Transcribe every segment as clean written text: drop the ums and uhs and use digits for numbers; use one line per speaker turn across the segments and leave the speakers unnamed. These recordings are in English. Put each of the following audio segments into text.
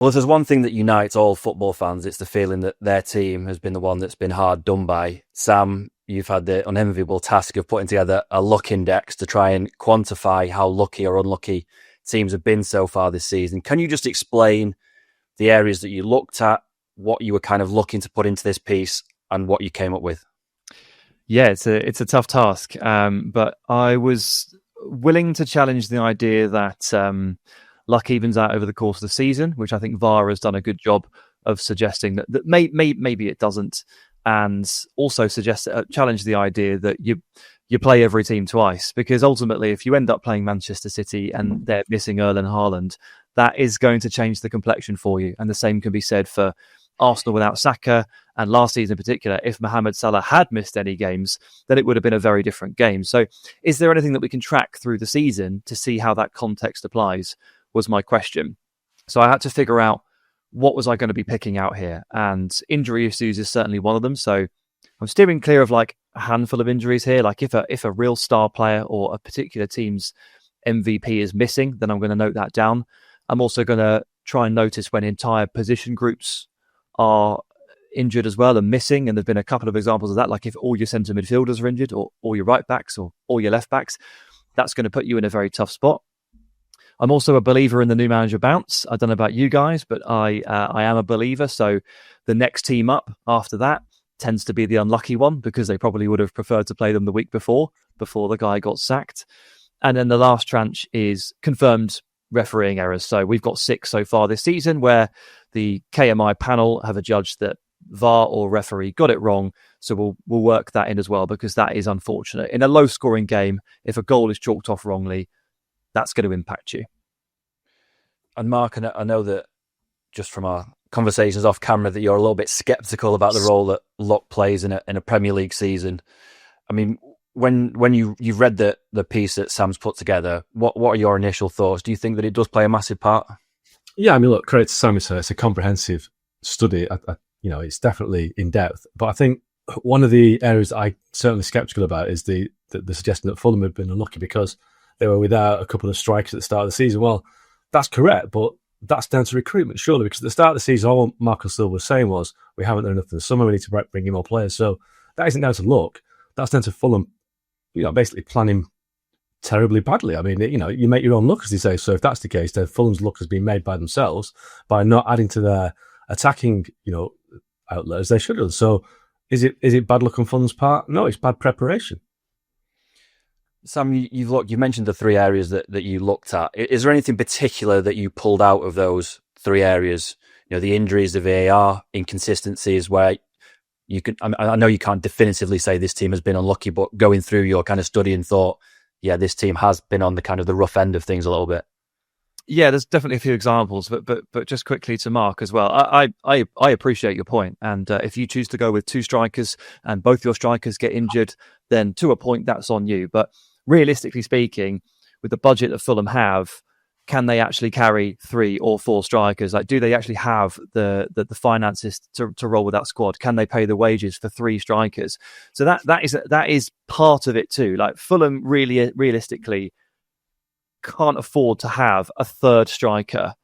Well, if there's one thing that unites all football fans, it's the feeling that their team has been the one that's been hard done by. Sam, you've had the unenviable task of putting together a luck index to try and quantify how lucky or unlucky teams have been so far this season. Can you just explain the areas that you looked at, what you were kind of looking to put into this piece, and what you came up with?
Yeah, it's a tough task, but I was willing to challenge the idea that luck evens out over the course of the season, which I think VAR has done a good job of suggesting that maybe it doesn't, and also challenge the idea that you play every team twice, because ultimately if you end up playing Manchester City and they're missing Erling Haaland, that is going to change the complexion for you. And the same can be said for Arsenal without Saka, and last season in particular, if Mohamed Salah had missed any games, then it would have been a very different game. So is there anything that we can track through the season to see how that context applies, was my question. So I had to figure out what was I going to be picking out here, and injury issues is certainly one of them. So I'm steering clear of like a handful of injuries here. Like if a real star player or a particular team's MVP is missing, then I'm going to note that down. I'm also going to try and notice when entire position groups are injured as well and missing, and there've been a couple of examples of that, like if all your centre midfielders are injured, or all your right backs, or all your left backs, that's going to put you in a very tough spot. I'm also a believer in the new manager bounce. I don't know about you guys, but I am a believer. So the next team up after that tends to be the unlucky one, because they probably would have preferred to play them the week before the guy got sacked. And then the last tranche is confirmed refereeing errors. So we've got 6 so far this season where the KMI panel have adjudged that VAR or referee got it wrong. So we'll work that in as well, because that is unfortunate. In a low scoring game, if a goal is chalked off wrongly, that's going to impact you.
And Mark, I know that just from our conversations off camera that you're a little bit sceptical about the role that luck plays in a Premier League season. I mean, when you've read the piece that Sam's put together, what are your initial thoughts? Do you think that it does play a massive part?
Yeah, I mean, look, credit to Sam, it's a comprehensive study. It's definitely in depth. But I think one of the areas that I'm certainly sceptical about is the suggestion that Fulham have been unlucky because they were without a couple of strikers at the start of the season. Well, that's correct, but that's down to recruitment, surely, because at the start of the season, all Marco Silva was saying was, we haven't done enough in the summer, we need to bring in more players. So that isn't down to luck. That's down to Fulham, basically planning terribly badly. I mean, you make your own luck, as they say. So if that's the case, then Fulham's luck has been made by themselves by not adding to their attacking, outlet as they should have. So is it bad luck on Fulham's part? No, it's bad preparation.
Sam, you mentioned the 3 areas that you looked at. Is there anything particular that you pulled out of those 3 areas? The injuries, the VAR, inconsistencies, where you can. I know you can't definitively say this team has been unlucky, but going through your kind of study and thought, yeah, this team has been on the kind of the rough end of things a little bit.
Yeah, there's definitely a few examples, but just quickly to Mark as well. I appreciate your point, and if you choose to go with 2 strikers and both your strikers get injured, then to a point that's on you. But realistically speaking, with the budget that Fulham have, can they actually carry 3 or 4 strikers? Like, do they actually have the finances to roll with that squad? Can they pay the wages for 3 strikers? So that is part of it too. Like, Fulham really realistically can't afford to have a 3rd striker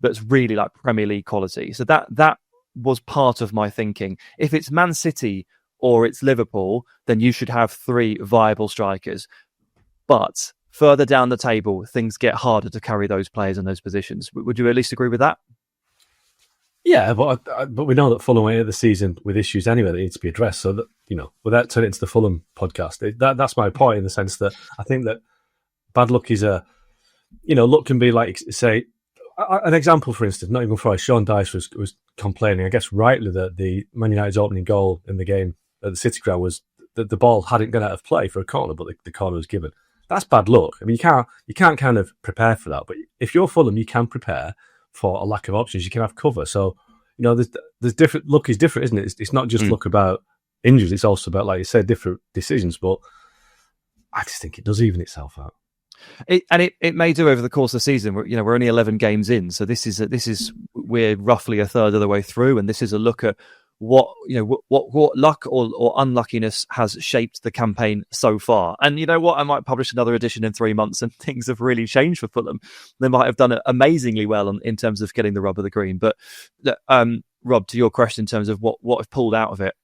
that's really like Premier League quality. So that was part of my thinking. If it's Man City or it's Liverpool, then you should have 3 viable strikers. But further down the table, things get harder to carry those players in those positions. Would you at least agree with that?
Yeah, but we know that Fulham went into the season with issues anyway that need to be addressed. So that, without turning it into the Fulham podcast, that's my point, in the sense that I think that bad luck is luck can be like, say, an example, for instance, not even for Sean Dyche was complaining, I guess rightly, that the Man United's opening goal in the game at the City ground was that the ball hadn't gone out of play for a corner, but the corner was given. That's bad luck. I mean, you can't kind of prepare for that. But if you're Fulham, you can prepare for a lack of options. You can have cover. So, there's different. Luck is different, isn't it? It's not just luck about injuries. It's also about, like you said, different decisions. But I just think it does even itself out.
It may do over the course of the season. We're only 11 games in, so this is we're roughly a third of the way through, and this is a look at what luck or unluckiness has shaped the campaign so far. And you know what? I might publish another edition in 3 months and things have really changed for Fulham. They might have done it amazingly well in terms of getting the rub of the green. But Rob, to your question in terms of what I've pulled out of it,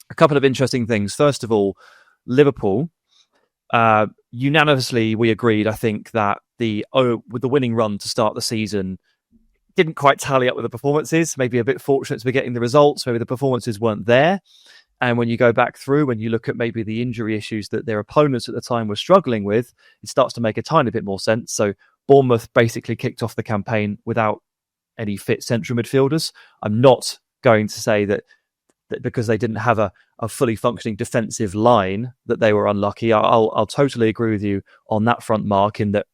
a couple of interesting things. First of all, Liverpool, unanimously we agreed, I think, that with the winning run to start the season didn't quite tally up with the performances. Maybe a bit fortunate to be getting the results. Maybe the performances weren't there. And when you go back through, when you look at maybe the injury issues that their opponents at the time were struggling with, it starts to make a tiny bit more sense. So Bournemouth basically kicked off the campaign without any fit central midfielders. I'm not going to say that because they didn't have a fully functioning defensive line that they were unlucky. I'll totally agree with you on that front, Mark, in that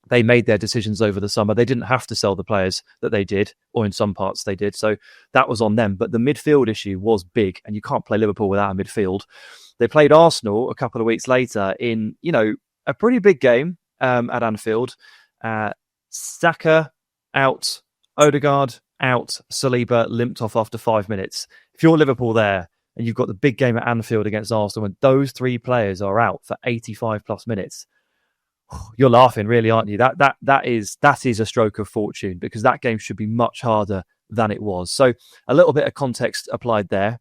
they made their decisions over the summer. They didn't have to sell the players that they did, or in some parts they did. So that was on them. But the midfield issue was big, and you can't play Liverpool without a midfield. They played Arsenal a couple of weeks later in, a pretty big game at Anfield. Saka out, Odegaard out, Saliba limped off after 5 minutes. If you're Liverpool there and you've got the big game at Anfield against Arsenal and those three players are out for 85 plus minutes, you're laughing, really, aren't you? That is a stroke of fortune, because that game should be much harder than it was. So a little bit of context applied there.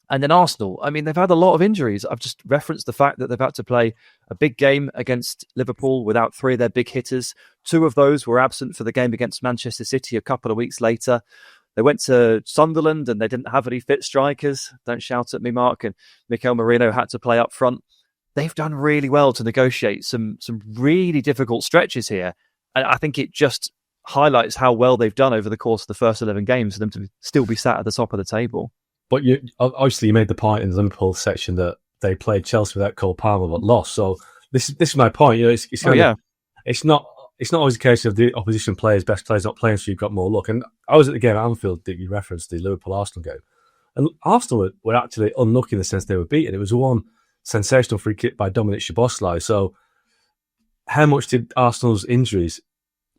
And then Arsenal, I mean, they've had a lot of injuries. I've just referenced the fact that they've had to play a big game against Liverpool without three of their big hitters. Two of those were absent for the game against Manchester City a couple of weeks later. They went to Sunderland and they didn't have any fit strikers. Don't shout at me, Mark. And Mikel Merino had to play up front. They've done really well to negotiate some really difficult stretches here. And I think it just highlights how well they've done over the course of the first 11 games for them to still be sat at the top of the table. But
you made the point in the Liverpool section that they played Chelsea without Cole Palmer but lost. So this is my point. It's not always a case of the opposition players, best players not playing, so you've got more luck. And I was at the game at Anfield that you referenced, the Liverpool-Arsenal game. And Arsenal were actually unlucky in the sense they were beaten. It was one sensational free kick by Dominic Szoboszlai. So how much did Arsenal's injuries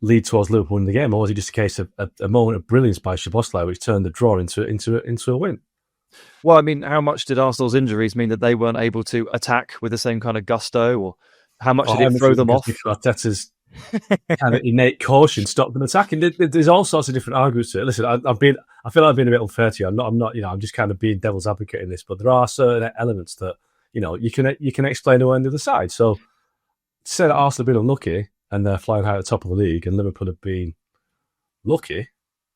lead towards Liverpool in the game? Or was it just a case of a moment of brilliance by Szoboszlai which turned the draw into a win?
Well, I mean, how much did Arsenal's injuries mean that they weren't able to attack with the same kind of gusto? Or how much did it throw them off?
Arteta's kind of innate caution stopped them attacking. There's all sorts of different arguments to it. Listen, I feel like I've been a bit unfair to you. I'm not. I'm just kind of being devil's advocate in this. But there are certain elements that you can explain away on the other side. So to say that Arsenal have been unlucky and they're flying high at the top of the league, and Liverpool have been lucky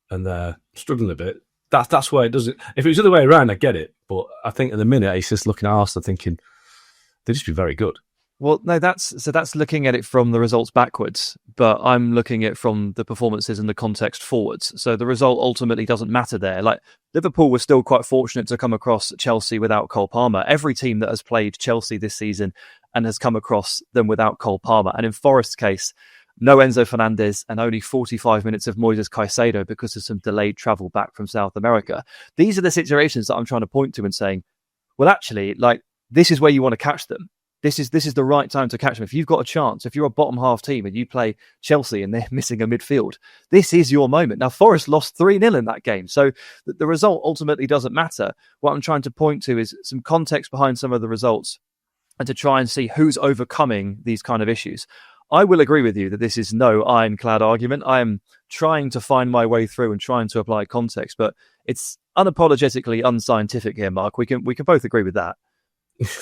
and they're struggling a bit. That's why it doesn't. If it was the other way around, I get it. But I think at the minute, he's just looking at Arsenal thinking they just be very good.
Well, no, that's looking at it from the results backwards, but I'm looking at it from the performances and the context forwards. So the result ultimately doesn't matter there. Like, Liverpool was still quite fortunate to come across Chelsea without Cole Palmer. Every team that has played Chelsea this season and has come across them without Cole Palmer. And in Forest's case, no Enzo Fernandez and only 45 minutes of Moises Caicedo because of some delayed travel back from South America. These are the situations that I'm trying to point to and saying, well, actually, this is where you want to catch them. This is the right time to catch them. If you've got a chance, if you're a bottom half team and you play Chelsea and they're missing a midfield, this is your moment. Now, Forest lost 3-0 in that game, so the result ultimately doesn't matter. What I'm trying to point to is some context behind some of the results and to try and see who's overcoming these kind of issues. I will agree with you that this is no ironclad argument. I am trying to find my way through and trying to apply context, but it's unapologetically unscientific here, Mark. We can both agree with that.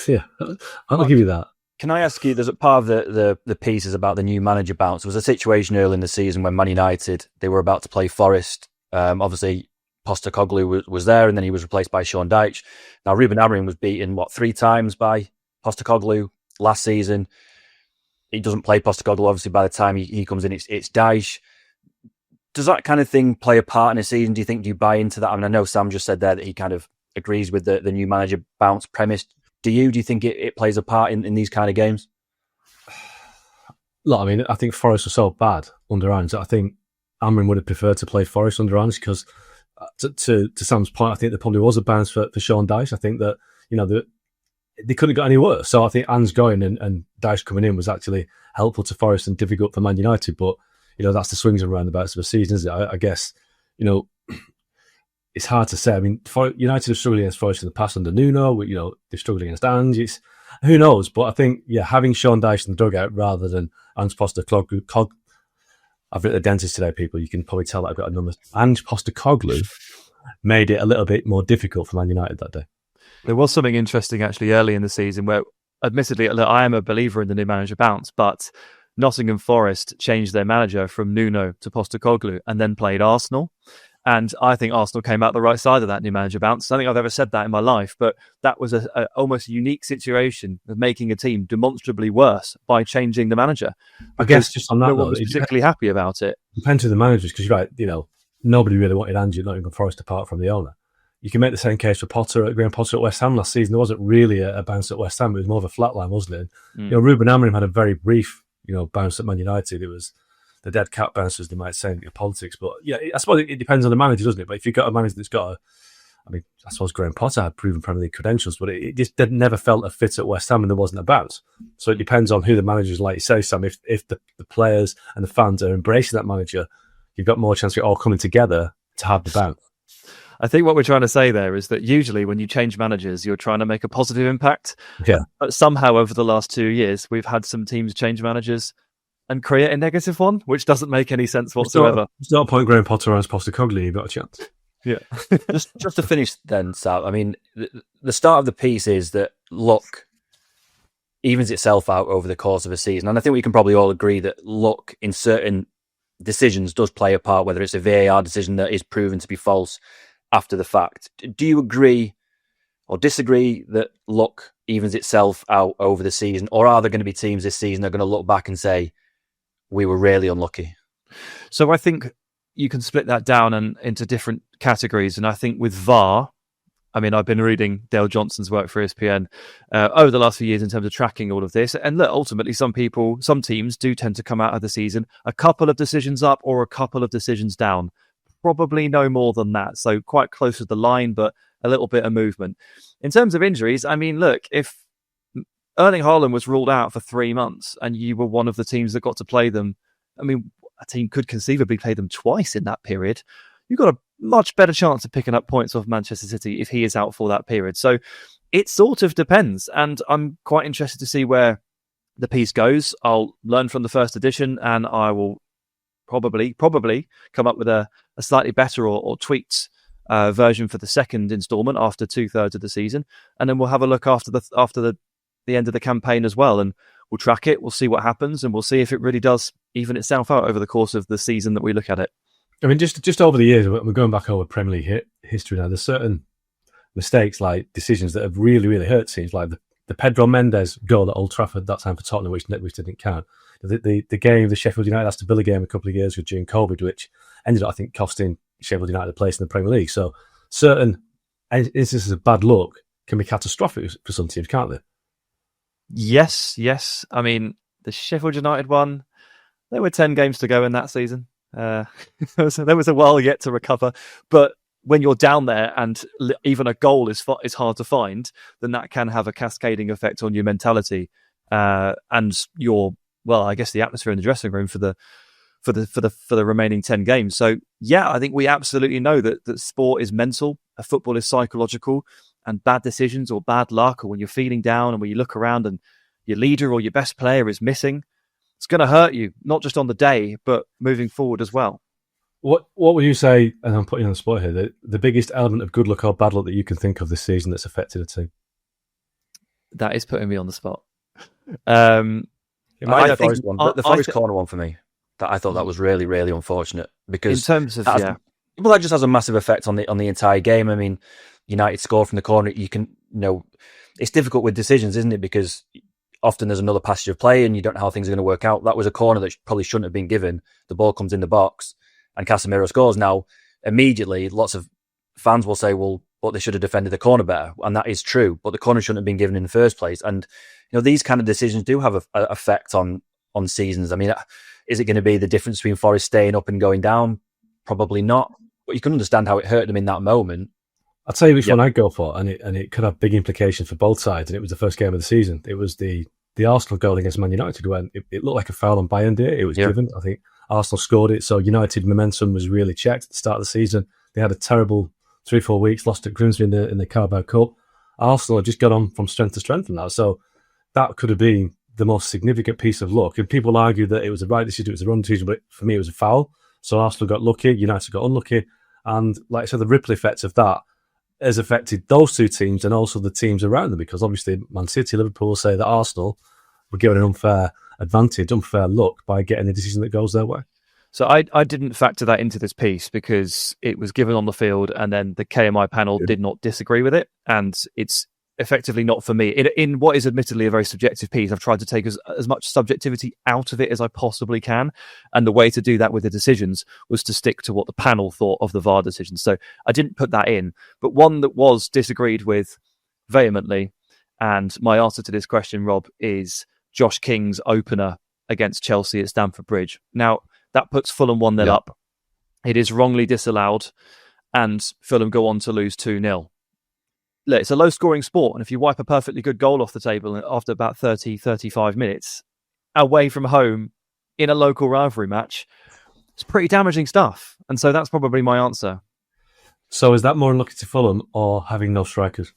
Yeah, I'll give you that.
Can I ask you, there's a part of the piece is about the new manager bounce. There was a situation early in the season when Man United, they were about to play Forest. Obviously, Postecoglou was there, and then he was replaced by Sean Dyche. Now, Ruben Amorim was beaten, 3 times by Postecoglou last season. He doesn't play Postecoglou, obviously, by the time he comes in, it's Dyche. Does that kind of thing play a part in a season? Do you buy into that? I mean, I know Sam just said there that he kind of agrees with the new manager bounce premise. Do you think it plays a part in these kind of games?
Look, I mean, I think Forest was so bad under Ange that I think Amorim would have preferred to play Forest under Ange because, to Sam's point, I think there probably was a bounce for Sean Dyche. I think that, they couldn't have got any worse. So I think Ange going and Dyche coming in was actually helpful to Forest and difficult for Man United. But, that's the swings and roundabouts of a season, isn't it? I guess, it's hard to say. I mean, United have struggled against Forest in the past under Nuno. They've struggled against Ange. Who knows? But I think, having Sean Dyche in the dugout rather than Ange Postecoglou. I've written a dentist today, people. You can probably tell that I've got a number. Ange Postecoglou made it a little bit more difficult for Man United that day.
There was something interesting actually early in the season where, admittedly, look, I am a believer in the new manager bounce, but Nottingham Forest changed their manager from Nuno to Postecoglou and then played Arsenal. And I think Arsenal came out the right side of that new manager bounce. I don't think I've ever said that in my life, but that was a almost unique situation of making a team demonstrably worse by changing the manager.
I guess just on that,
no one was particularly happy about it.
Depends on the managers, because you're right. Nobody really wanted Ange at Nottingham Forest apart from the owner. You can make the same case for Graham Potter at West Ham last season. There wasn't really a bounce at West Ham; it was more of a flatline, wasn't it? Ruben Amorim had a very brief, bounce at Man United. It was the dead cat bounce, as they might say in politics. But I suppose it depends on the manager, doesn't it? But if you've got a manager that's got I suppose Graham Potter had proven Premier League credentials, but it just never felt a fit at West Ham, and there wasn't a bounce. So it depends on who the manager is, like you say, Sam. If the players and the fans are embracing that manager, you've got more chance of it all coming together to have the bounce.
I think what we're trying to say there is that usually when you change managers, you're trying to make a positive impact.
Yeah.
But somehow over the last 2 years, we've had some teams change managers and create a negative one, which doesn't make any sense whatsoever.
There's no point Graham Potter as Postecoglou, you've got a chance.
Yeah.
just to finish then, Sal, I mean, the start of the piece is that luck evens itself out over the course of a season. And I think we can probably all agree that luck in certain decisions does play a part, whether it's a VAR decision that is proven to be false after the fact. Do you agree or disagree that luck evens itself out over the season? Or are there going to be teams this season that are going to look back and say, we were really unlucky?
So I think you can split that down into different categories. And I think with VAR, I've been reading Dale Johnson's work for ESPN over the last few years in terms of tracking all of this. And look, ultimately, some teams do tend to come out of the season a couple of decisions up or a couple of decisions down. Probably no more than that. So quite close to the line, but a little bit of movement. In terms of injuries, look, if Erling Haaland was ruled out for 3 months and you were one of the teams that got to play them, a team could conceivably play them twice in that period. You've got a much better chance of picking up points off Manchester City if he is out for that period. So it sort of depends. And I'm quite interested to see where the piece goes. I'll learn from the first edition and I will probably come up with a slightly better or tweaked version for the second instalment after 2/3 of the season. And then we'll have a look after the end of the campaign as well. And we'll track it. We'll see what happens. And we'll see if it really does even itself out over the course of the season that we look at it.
Just over the years, we're going back over Premier League history now. There's certain mistakes, like decisions that have really, really hurt teams, like the Pedro Mendes goal at Old Trafford that time for Tottenham, which didn't count. The game, the Sheffield United Aston Villa game a couple of years ago during COVID, which ended up, I think, costing Sheffield United a place in the Premier League. So certain instances of bad luck can be catastrophic for some teams, can't they?
Yes. The Sheffield United one, there were 10 games to go in that season. There was a while yet to recover, but when you're down there and even a goal is hard to find, then that can have a cascading effect on your mentality and your, I guess, the atmosphere in the dressing room for the remaining 10 games. So yeah, I think we absolutely know that sport is mental, football is psychological, and bad decisions or bad luck, or when you're feeling down and when you look around and your leader or your best player is missing, it's going to hurt you, not just on the day, but moving forward as well.
What would you say, and I'm putting you on the spot here, the biggest element of good luck or bad luck that you can think of this season that's affected a team?
That is putting me on the spot.
The Forest corner one for me, that I thought that was really, really unfortunate, because
in terms of
that just has a massive effect on the entire game. United score from the corner. It's difficult with decisions, isn't it? Because often there's another passage of play and you don't know how things are going to work out. That was a corner that probably shouldn't have been given. The ball comes in the box and Casemiro scores. Now, immediately, lots of fans will say, well, but they should have defended the corner better. And that is true, but the corner shouldn't have been given in the first place. And, these kind of decisions do have an effect on seasons. Is it going to be the difference between Forest staying up and going down? Probably not. But you can understand how it hurt them in that moment.
I'll tell you which one I'd go for, and it could have big implications for both sides. And it was the first game of the season. It was the Arsenal goal against Man United when it looked like a foul on Bayern Day. It was given. I think Arsenal scored it, so United momentum was really checked at the start of the season. They had a terrible 3-4 weeks, lost at Grimsby in the Carabao Cup. Arsenal have just got on from strength to strength now. So that could have been the most significant piece of luck. And people argue that it was the right decision, it was the wrong decision, but for me it was a foul. So Arsenal got lucky, United got unlucky. And like I said, the ripple effect of that has affected those two teams and also the teams around them, because obviously Man City, Liverpool will say that Arsenal were given an unfair advantage, unfair luck by getting the decision that goes their way.
So I didn't factor that into this piece because it was given on the field and then the KMI panel did not disagree with it. And it's effectively not for me. In what is admittedly a very subjective piece, I've tried to take as much subjectivity out of it as I possibly can. And the way to do that with the decisions was to stick to what the panel thought of the VAR decision. So I didn't put that in. But one that was disagreed with vehemently, and my answer to this question, Rob, is Josh King's opener against Chelsea at Stamford Bridge. Now, that puts Fulham 1-0 up. It is wrongly disallowed, and Fulham go on to lose 2-0. Look, it's a low-scoring sport, and if you wipe a perfectly good goal off the table after about 30, 35 minutes, away from home in a local rivalry match, it's pretty damaging stuff. And so that's probably my answer.
So is that more unlucky to Fulham or having no strikers?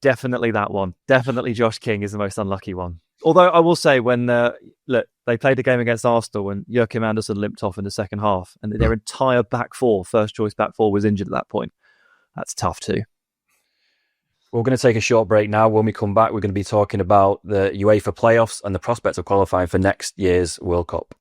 Definitely that one. Definitely Josh King is the most unlucky one. Although I will say when they played the game against Arsenal and Joachim Andersen limped off in the second half and their entire first choice back four was injured at that point. That's tough too.
We're going to take a short break now. When we come back, we're going to be talking about the UEFA playoffs and the prospects of qualifying for next year's World Cup.